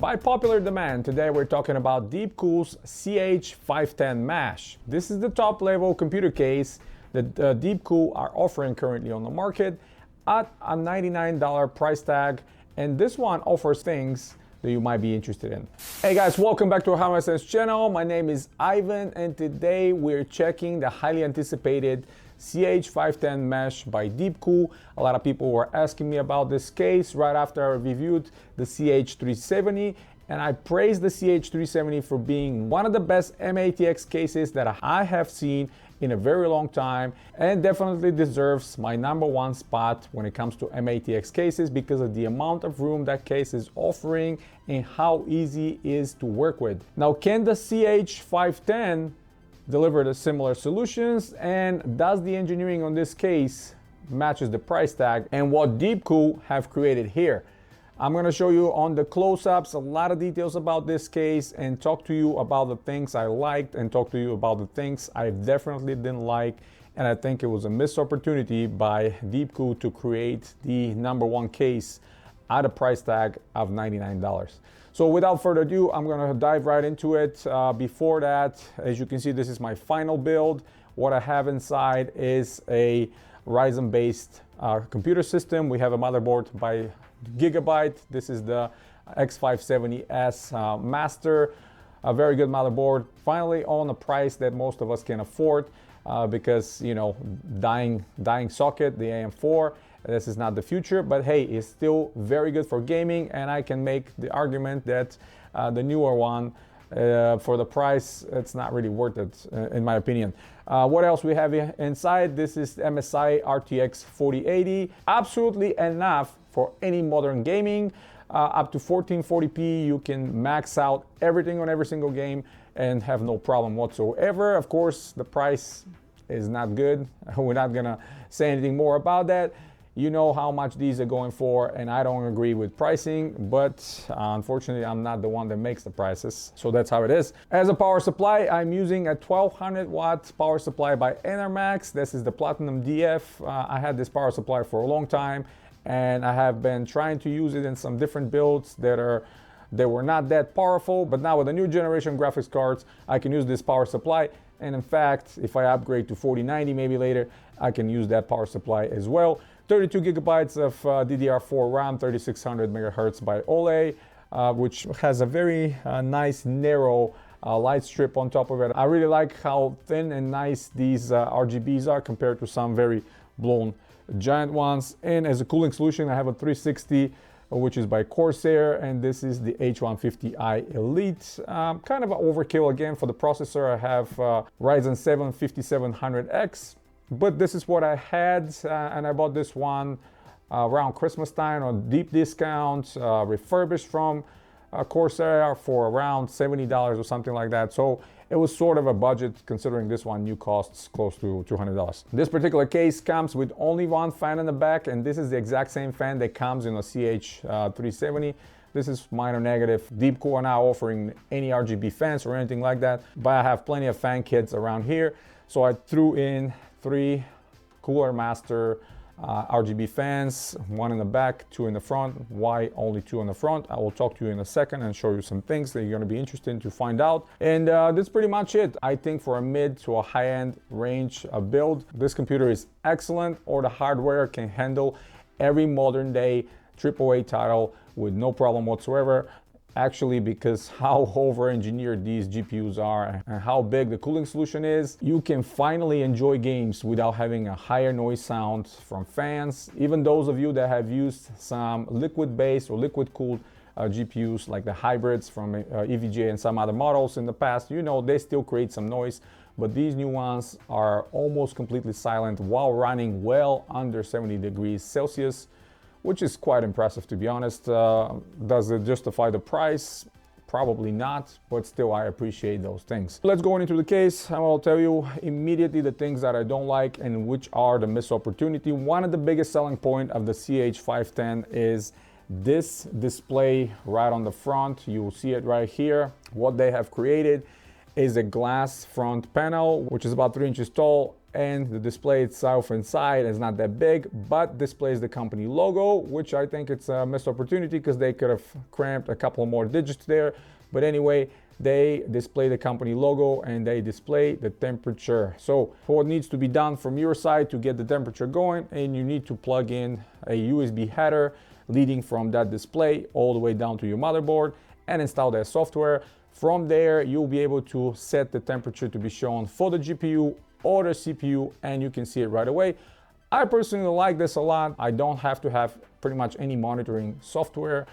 By popular demand, today we're talking about DeepCool's CH510 Mesh. This is the top level computer case that DeepCool are offering currently on the market at a $99 price tag, and this one offers things that you might be interested in. Hey guys, welcome back to our How Sense channel. My name is Ivan, and today we're checking the highly anticipated CH510 Mesh by DeepCool. A lot of people were asking me about this case right after I reviewed the CH370, and I praised the CH370 for being one of the best M-ATX cases that I have seen in a very long time, and definitely deserves my #1 spot when it comes to M-ATX cases because of the amount of room that case is offering and how easy it is to work with. Now, can the CH510 deliver the similar solutions, and does the engineering on this case matches the price tag and what DeepCool have created here? I'm going to show you on the close-ups a lot of details about this case and talk to you about the things I liked and talk to you about the things I definitely didn't like, and I think it was a missed opportunity by DeepCool to create the #1 case at a price tag of $99. So without further ado, I'm going to dive right into it. Before that, as you can see, this is my final build. What I have inside is a Ryzen-based computer system. We have a motherboard by Gigabyte. This is the X570S Master, a very good motherboard. Finally on a price that most of us can afford because, you know, dying socket, the AM4. This is not the future, but hey, it's still very good for gaming, and I can make the argument that the newer one, for the price, it's not really worth it, in my opinion. What else we have inside? This is MSI RTX 4080. Absolutely enough for any modern gaming. Up to 1440p, you can max out everything on every single game and have no problem whatsoever. Of course, the price is not good. We're not gonna say anything more about that. You know how much these are going for, and I don't agree with pricing, but unfortunately I'm not the one that makes the prices, so that's how it is. As a power supply, I'm using a 1200 watt power supply by Enermax. This is the Platinum DF. I had this power supply for a long time, and I have been trying to use it in some different builds that were not that powerful, but now with the new generation graphics cards, I can use this power supply. And in fact, if I upgrade to 4090 maybe later, I can use that power supply as well. 32 gigabytes of DDR4 RAM, 3600 megahertz by Olay, which has a very nice narrow light strip on top of it. I really like how thin and nice these RGBs are compared to some very blown giant ones. And as a cooling solution, I have a 360, which is by Corsair, and this is the H150i Elite. Kind of an overkill again for the processor. I have Ryzen 7 5700X, but this is what I had, and I bought this one around Christmas time on deep discount, refurbished from Corsair for around $70 or something like that. So it was sort of a budget, considering this one new costs close to $200. This particular case comes with only one fan in the back, and this is the exact same fan that comes in a CH370. This is minor negative. DeepCool are now offering any RGB fans or anything like that, but I have plenty of fan kits around here. So I threw in 3 Cooler Master RGB fans, 1 in the back, 2 in the front. Why only 2 in the front? I will talk to you in a second and show you some things that you're going to be interested to find out. And that's pretty much it. I think for a mid to a high-end range build, this computer is excellent, or the hardware can handle every modern day AAA title with no problem whatsoever. Actually, because how over-engineered these GPUs are and how big the cooling solution is, you can finally enjoy games without having a higher noise sound from fans. Even those of you that have used some liquid-based or liquid-cooled GPUs like the hybrids from EVGA and some other models in the past, you know they still create some noise, but these new ones are almost completely silent while running well under 70 degrees Celsius, which is quite impressive, to be honest. Does it justify the price? Probably not, but still I appreciate those things. Let's go into the case. I will tell you immediately the things that I don't like and which are the missed opportunity. One of the biggest selling point of the CH510 is this display right on the front. You'll see it right here. What they have created is a glass front panel, which is about 3 inches tall, and the display itself inside is not that big, but displays the company logo, which I think it's a missed opportunity because they could have cramped a couple more digits there. But anyway, they display the company logo and they display the temperature. So what needs to be done from your side to get the temperature going, and you need to plug in a USB header leading from that display all the way down to your motherboard and install that software. From there, you'll be able to set the temperature to be shown for the GPU or the CPU, and you can see it right away. I personally like this a lot. I don't have to have pretty much any monitoring software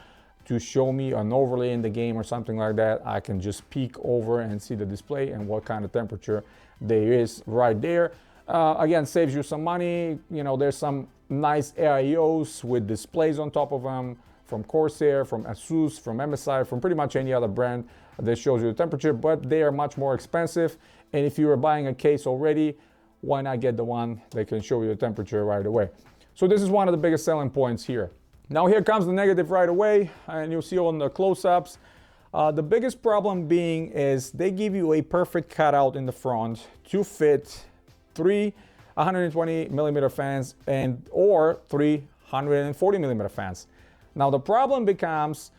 to show me an overlay in the game or something like that. I can just peek over and see the display and what kind of temperature there is right there. Again, saves you some money. You know, there's some nice AIOs with displays on top of them from Corsair, from Asus, from MSI, from pretty much any other brand that shows you the temperature, but they are much more expensive. And if you are buying a case already, why not get the one that can show you the temperature right away? So this is one of the biggest selling points here. Now here comes the negative right away, and you'll see on the close-ups. The biggest problem being is they give you a perfect cutout in the front to fit three 120 millimeter fans or three 140 millimeter fans. Now the problem becomes,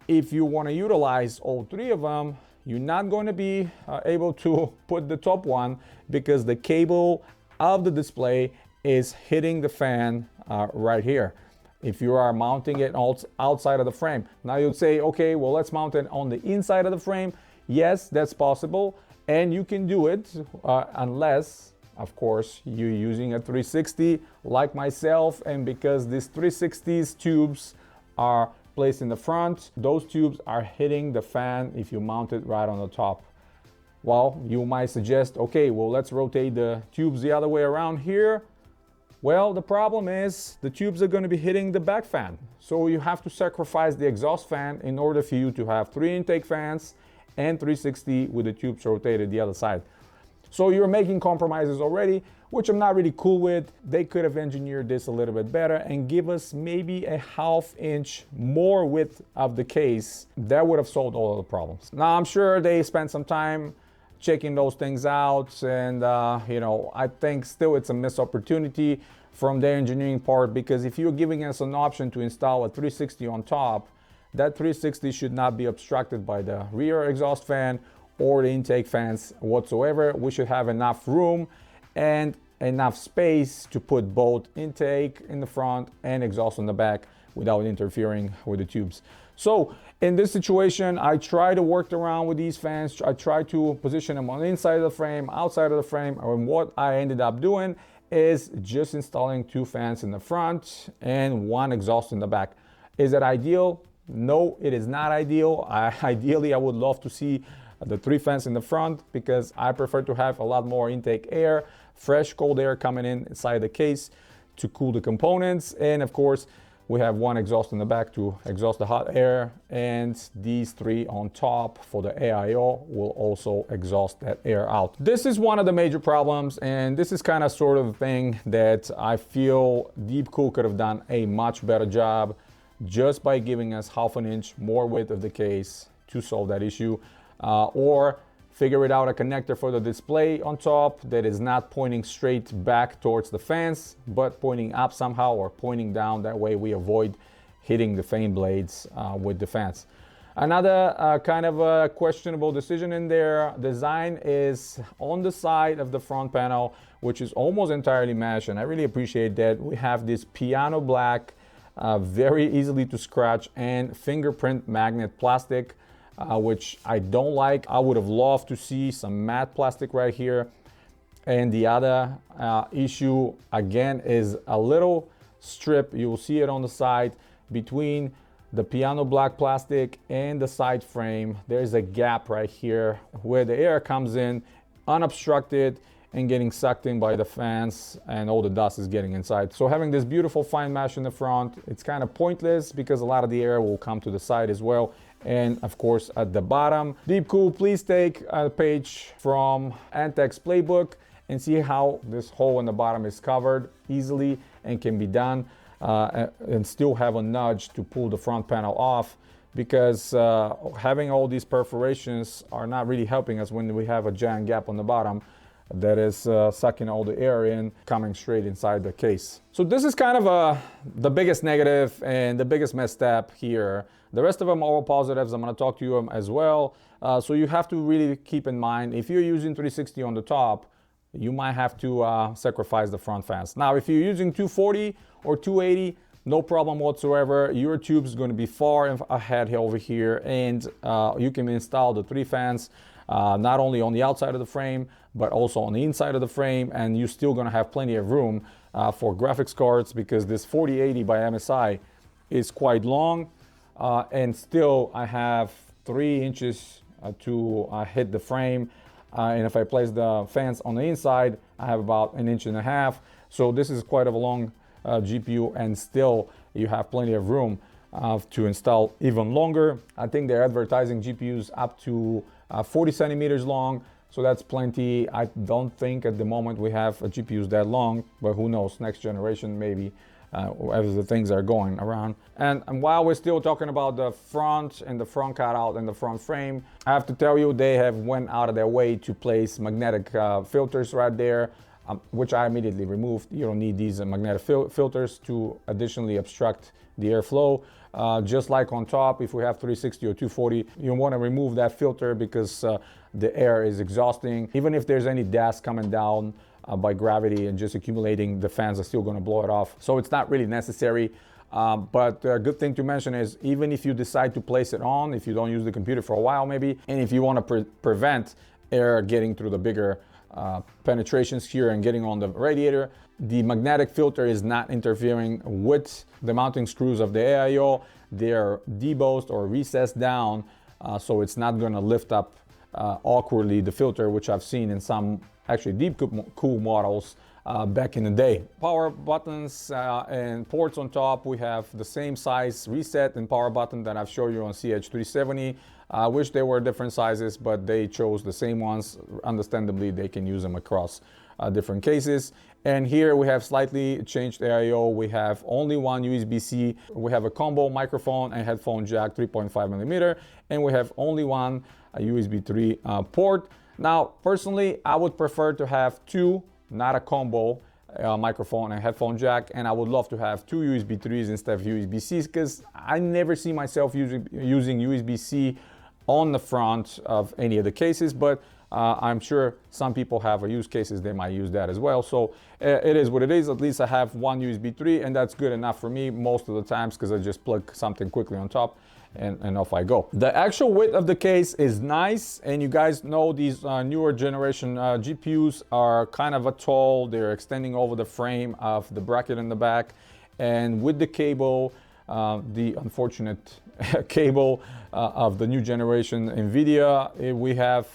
if you want to utilize all three of them, you're not going to be able to put the top one because the cable of the display is hitting the fan right here. If you are mounting it outside of the frame. Now you'd say, okay, well, let's mount it on the inside of the frame. Yes, that's possible. And you can do it unless, of course, you're using a 360 like myself. And because these 360s tubes are placed in the front, those tubes are hitting the fan if you mount it right on the top. Well, you might suggest, okay, well, let's rotate the tubes the other way around here. Well, the problem is the tubes are going to be hitting the back fan. So you have to sacrifice the exhaust fan in order for you to have 3 intake fans and 360 with the tubes rotated the other side. So you're making compromises already, which I'm not really cool with. They could have engineered this a little bit better and give us maybe a ½ inch more width of the case. That would have solved all of the problems. Now, I'm sure they spent some time checking those things out, and you know, I think still it's a missed opportunity from their engineering part, because if you're giving us an option to install a 360 on top, that 360 should not be obstructed by the rear exhaust fan or the intake fans whatsoever. We should have enough room and enough space to put both intake in the front and exhaust on the back without interfering with the tubes. So in this situation, I try to work around with these fans. I try to position them on the inside of the frame, outside of the frame, and what I ended up doing is just installing 2 fans in the front and 1 exhaust in the back. Is it ideal? No, it is not ideal. Ideally, I would love to see the 3 fans in the front, because I prefer to have a lot more intake air, fresh cold air coming in inside the case to cool the components. And of course, we have 1 exhaust in the back to exhaust the hot air, and these 3 on top for the AIO will also exhaust that air out. This is one of the major problems, and this is kind of sort of the thing that I feel DeepCool could have done a much better job just by giving us ½ inch more width of the case to solve that issue, or figure it out a connector for the display on top that is not pointing straight back towards the fans, but pointing up somehow or pointing down. That way we avoid hitting the fan blades with the fans. Another kind of a questionable decision in their design is on the side of the front panel, which is almost entirely mesh, and I really appreciate that. We have this piano black, very easily to scratch and fingerprint magnet plastic, which I don't like. I would have loved to see some matte plastic right here. And the other issue, again, is a little strip. You will see it on the side between the piano black plastic and the side frame. There's a gap right here where the air comes in unobstructed and getting sucked in by the fans, and all the dust is getting inside. So having this beautiful fine mesh in the front, it's kind of pointless because a lot of the air will come to the side as well. And of course at the bottom, DeepCool, please take a page from Antec's playbook and see how this hole in the bottom is covered easily and can be done, and still have a nudge to pull the front panel off, because having all these perforations are not really helping us when we have a giant gap on the bottom. that is sucking all the air in, coming straight inside the case. So this is kind of the biggest negative and the biggest misstep here. The rest of them are all positives. I'm going to talk to you as well. So you have to really keep in mind, if you're using 360 on the top, you might have to sacrifice the front fans. Now, if you're using 240 or 280, no problem whatsoever. Your tube is going to be far ahead over here, and you can install the 3 fans not only on the outside of the frame, but also on the inside of the frame, and you're still going to have plenty of room for graphics cards, because this 4080 by MSI is quite long, and still I have 3 inches to hit the frame. And if I place the fans on the inside, I have about 1.5 inches. So this is quite a long GPU, and still you have plenty of room to install even longer. I think they're advertising GPUs up to 40 centimeters long, so that's plenty. I don't think at the moment we have GPUs that long, but who knows, next generation maybe, as the things are going around. And while we're still talking about the front and the front cutout and the front frame, I have to tell you, they have went out of their way to place magnetic filters right there, which I immediately removed. You don't need these magnetic filters to additionally obstruct the airflow. Just like on top, if we have 360 or 240, you want to remove that filter, because the air is exhausting. Even if there's any dust coming down by gravity and just accumulating, the fans are still going to blow it off. So it's not really necessary. But a good thing to mention is, even if you decide to place it on, if you don't use the computer for a while maybe, and if you want to prevent air getting through the bigger penetrations here and getting on the radiator, the magnetic filter is not interfering with the mounting screws of the AIO. They are debossed or recessed down, so it's not going to lift up awkwardly the filter, which I've seen in some actually DeepCool models back in the day. Power buttons and ports on top, we have the same size reset and power button that I've shown you on CH370. I wish they were different sizes, but they chose the same ones. Understandably, they can use them across different cases. And here we have slightly changed AIO. We have only one USB-C. We have a combo microphone and headphone jack, 3.5 millimeter, and we have only one USB 3 port. Now, personally, I would prefer to have 2, not a combo microphone and headphone jack, and I would love to have 2 USB 3s instead of USB-Cs, because I never see myself using USB-C on the front of any of the cases, but I'm sure some people have use cases they might use that as well. So it is what it is. At least I have one USB 3, and that's good enough for me most of the times, because I just plug something quickly on top and off I go. The actual width of the case is nice, and you guys know these newer generation GPUs are kind of a tall. They're extending over the frame of the bracket in the back, and with the cable, the unfortunate cable of the new generation NVIDIA, we have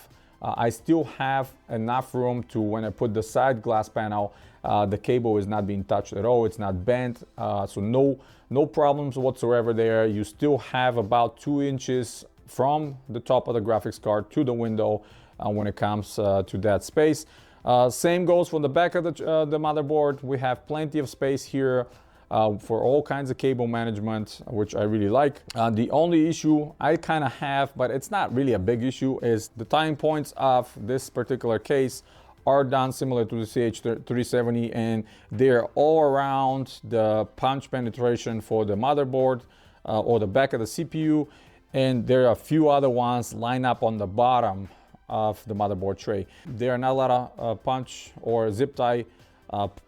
I still have enough room to, when I put the side glass panel, the cable is not being touched at all. It's not bent, so no problems whatsoever there. You still have about 2 inches from the top of the graphics card to the window when it comes to that space. Same goes for the back of the motherboard. We have plenty of space here for all kinds of cable management, which I really like. The only issue I kind of have, but it's not really a big issue, is the tying points of this particular case are done similar to the CH370, and they're all around the punch penetration for the motherboard or the back of the CPU, and there are a few other ones lined up on the bottom of the motherboard tray. There are not a lot of punch or zip tie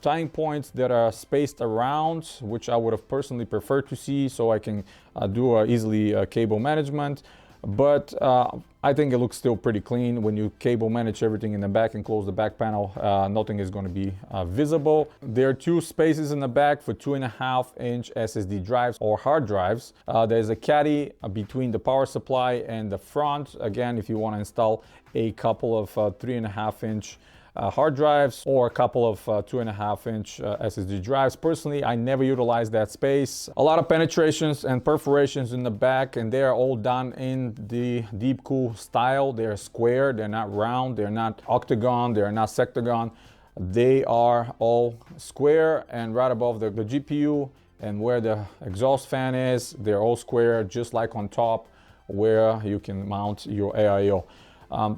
tying points that are spaced around, which I would have personally preferred to see, so I can do easily cable management. But I think it looks still pretty clean. When you cable manage everything in the back and close the back panel, nothing is going to be visible. There are 2 spaces in the back for 2.5-inch SSD drives or hard drives. There's a caddy between the power supply and the front. Again, if you want to install a couple of 3.5-inch hard drives or a couple of 2.5-inch SSD drives. Personally, I never utilize that space. A lot of penetrations and perforations in the back, and they are all done in the DeepCool style. They're square, they're not round, they're not octagon, they're not sectagon. They are all square, and right above the GPU and where the exhaust fan is, they're all square, just like on top where you can mount your AIO.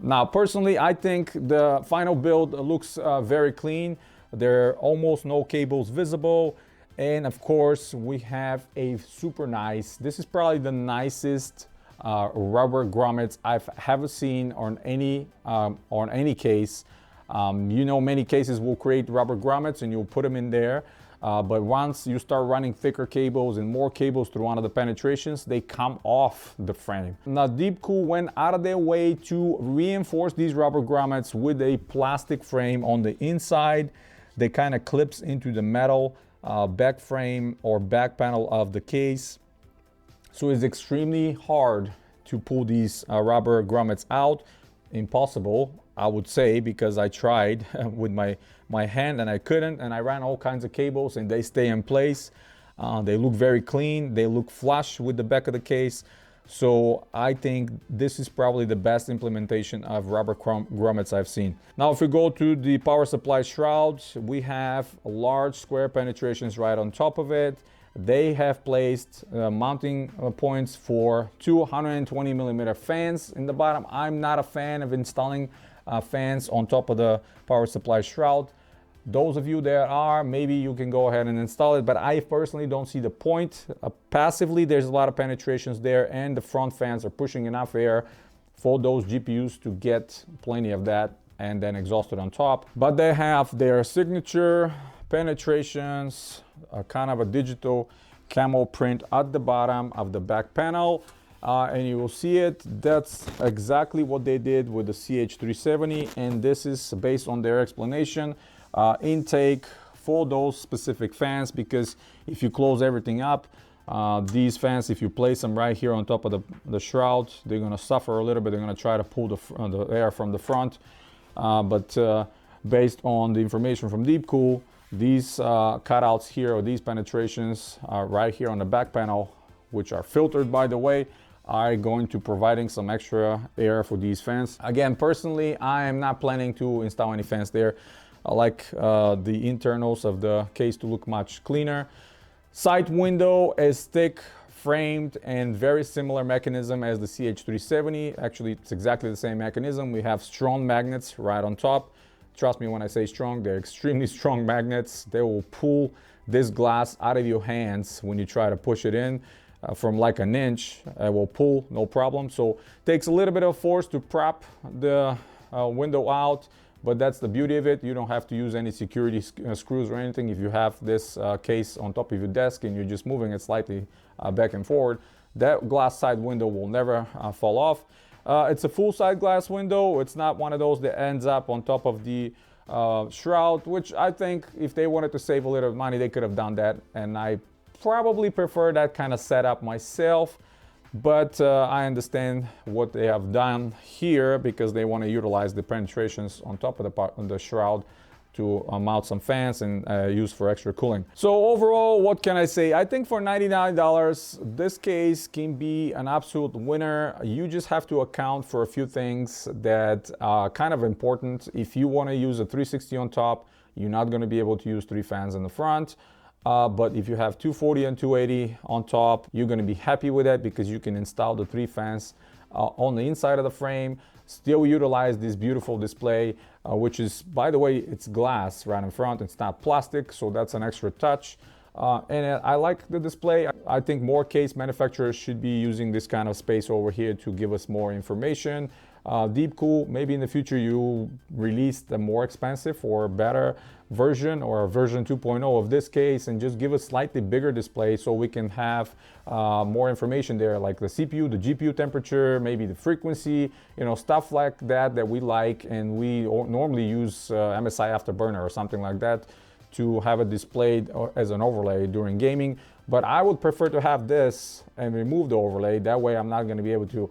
Now, personally, I think the final build looks very clean. There are almost no cables visible. And of course, we have a super nice, this is probably the nicest rubber grommets I've ever seen on any case. You know, many cases will create rubber grommets and you'll put them in there. But once you start running thicker cables and more cables through one of the penetrations, they come off the frame. Now, DeepCool went out of their way to reinforce these rubber grommets with a plastic frame on the inside that kind of clips into the metal back frame or back panel of the case. So it's extremely hard to pull these rubber grommets out. Impossible, I would say, because I tried with my hand and I couldn't, and I ran all kinds of cables and they stay in place. They look very clean, they look flush with the back of the case. So I think this is probably the best implementation of rubber grommets I've seen. Now, if we go to the power supply shroud, we have large square penetrations right on top of it. They have placed mounting points for 220 millimeter fans in the bottom. I'm not a fan of installing fans on top of the power supply shroud. Those of you that are, maybe you can go ahead and install it, but I personally don't see the point. Passively, there's a lot of penetrations there, and the front fans are pushing enough air for those GPUs to get plenty of that and then exhausted on top. But they have their signature penetrations, kind of a digital camo print at the bottom of the back panel. And you will see it. That's exactly what they did with the CH370, and this is based on their explanation. Intake for those specific fans, because if you close everything up, these fans, if you place them right here on top of the shroud, they're going to suffer a little bit. They're going to try to pull the air from the front. But based on the information from DeepCool, these cutouts here, or these penetrations right here on the back panel, which are filtered, by the way, are going to providing some extra air for these fans. Again, personally, I am not planning to install any fans there. I like the internals of the case to look much cleaner. Side window is thick framed and very similar mechanism as the CH370. Actually, it's exactly the same mechanism. We have strong magnets right on top. Trust me when I say strong, they're extremely strong magnets. They will pull this glass out of your hands when you try to push it in. From like an inch, it will pull, no problem. So it takes a little bit of force to prop the window out, but that's the beauty of it. You don't have to use any security screws or anything. If you have this case on top of your desk and you're just moving it slightly back and forward, that glass side window will never fall off. It's a full side glass window. It's not one of those that ends up on top of the shroud, which I think if they wanted to save a little money, they could have done that. And I probably prefer that kind of setup myself, but I understand what they have done here because they want to utilize the penetrations on top of the shroud to mount some fans and use for extra cooling. So overall, what can I say? I think for $99, this case can be an absolute winner. You just have to account for a few things that are kind of important. If you want to use a 360 on top, you're not going to be able to use 3 fans in the front. But if you have 240 and 280 on top, you're going to be happy with that because you can install the 3 fans on the inside of the frame, still utilize this beautiful display, which is, by the way, it's glass right in front. It's not plastic, so that's an extra touch. And I like the display. I think more case manufacturers should be using this kind of space over here to give us more information. DeepCool, maybe in the future you release the more expensive or better version or a version 2.0 of this case and just give a slightly bigger display so we can have more information there, like the CPU, the GPU temperature, maybe the frequency, stuff like that we like, and we normally use MSI Afterburner or something like that to have it displayed as an overlay during gaming. But I would prefer to have this and remove the overlay. That way I'm not going to be able to,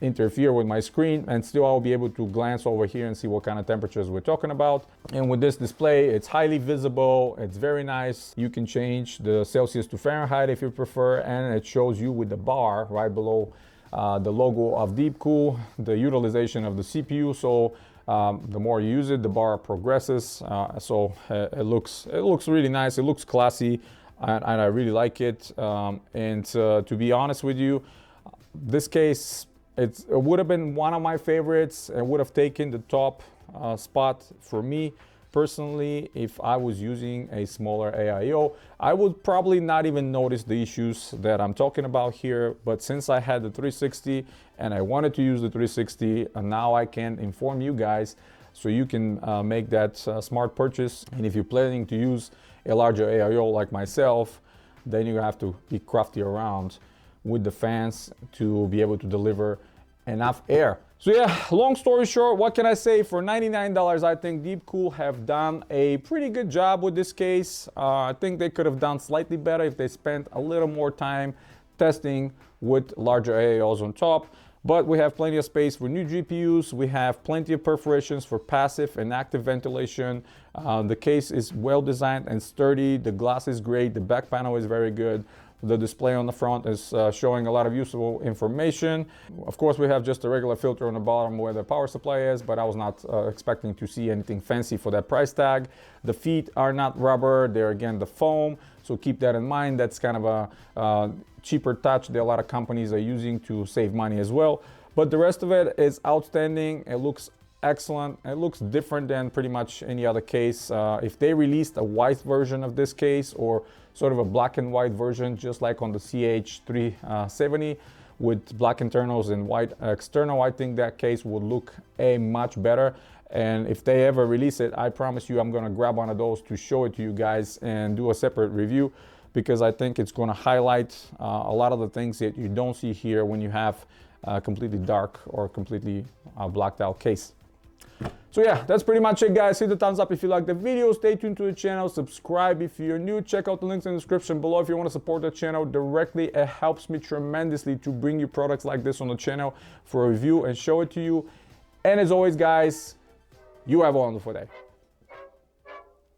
interfere with my screen, and still I'll be able to glance over here and see what kind of temperatures we're talking about. And with this display, it's highly visible. It's very nice. You can change the Celsius to Fahrenheit if you prefer, and it shows you with the bar right below the logo of DeepCool, the utilization of the CPU. So the more you use it, the bar progresses. So it looks really nice. It looks classy, and I really like it. And to be honest with you, this case It would have been one of my favorites and would have taken the top spot for me personally if I was using a smaller AIO. I would probably not even notice the issues that I'm talking about here, but since I had the 360 and I wanted to use the 360, and now I can inform you guys so you can make that smart purchase. And if you're planning to use a larger AIO like myself, then you have to be crafty around with the fans to be able to deliver enough air. So yeah, long story short, what can I say? For $99, I think DeepCool have done a pretty good job with this case. I think they could have done slightly better if they spent a little more time testing with larger AIOs on top. But we have plenty of space for new GPUs. We have plenty of perforations for passive and active ventilation. The case is well designed and sturdy. The glass is great. The back panel is very good. The display on the front is showing a lot of useful information. Of course, we have just a regular filter on the bottom where the power supply is, but I was not expecting to see anything fancy for that price tag. The feet are not rubber, they're again the foam, so keep that in mind. That's kind of a cheaper touch that a lot of companies are using to save money as well. But the rest of it is outstanding. It looks excellent. It looks different than pretty much any other case. If they released a white version of this case, or sort of a black and white version, just like on the CH370 with black internals and white external, I think that case would look much better. And if they ever release it, I promise you I'm gonna grab one of those to show it to you guys and do a separate review, because I think it's gonna highlight a lot of the things that you don't see here when you have a completely dark or completely blacked out case. So yeah, that's pretty much it, guys. Hit the thumbs up if you like the video. Stay tuned to the channel. Subscribe if you're new. Check out the links in the description below if you want to support the channel directly. It helps me tremendously to bring you products like this on the channel for a review and show it to you. And as always, guys, you have a wonderful day.